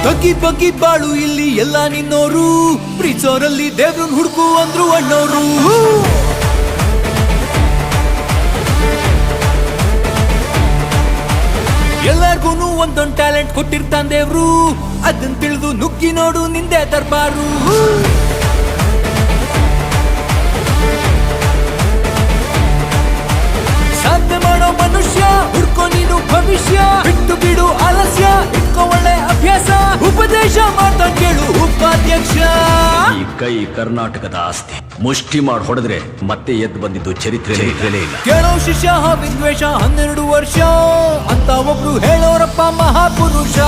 ಬಗ್ಗಿ ಬಗ್ಗಿ ಬಾಳು ಇಲ್ಲಿ ಎಲ್ಲ ನಿನ್ನೋರು, ಪ್ರೀತಿಸೋರಲ್ಲಿ ದೇವ್ರನ್ ಹುಡುಕು ಅಂದ್ರು ಅಣ್ಣೋರು. ಎಲ್ಲಾರ್ಗೂನು ಒಂದೊಂದ್ ಟ್ಯಾಲೆಂಟ್ ಕೊಟ್ಟಿರ್ತಾನ್ ದೇವ್ರು, ಅದನ್ ತಿಳಿದು ನುಗ್ಗಿ ನೋಡು ನಿಂದೆ ದರ್ಬಾರು. ಸಾಧನೆ ಮಾಡೋ ಮನುಷ್ಯ ಹುಡ್ಕೋ ನೀನು ಭವಿಷ್ಯ, ಬಿಟ್ಟು ಬಿಡು ಆಲಸ್ಯ, ಇಟ್ಕೋ ಒಳ್ಳೆ ಅಭ್ಯಾಸ, ಉಪದೇಶ ಮಾಡ್ತಾ ಕೇಳು ಉಪಾಧ್ಯಕ್ಷ. ಈ ಕೈ ಕರ್ನಾಟಕದ ಆಸ್ತಿ, ಮುಷ್ಟಿ ಮಾಡಿ ಹೊಡೆದ್ರೆ ಮತ್ತೆ ಎದ್ದು ಬಂದಿದ್ದು ಚರಿತ್ರೆ ಇಲ್ಲ. ಕೇಳೋ ಶಿಷ್ಯ ವಿದ್ವೇಷ 12 ವರ್ಷ ಅಂತ ಒಬ್ರು ಹೇಳೋರಪ್ಪ ಮಹಾಪುರುಷ.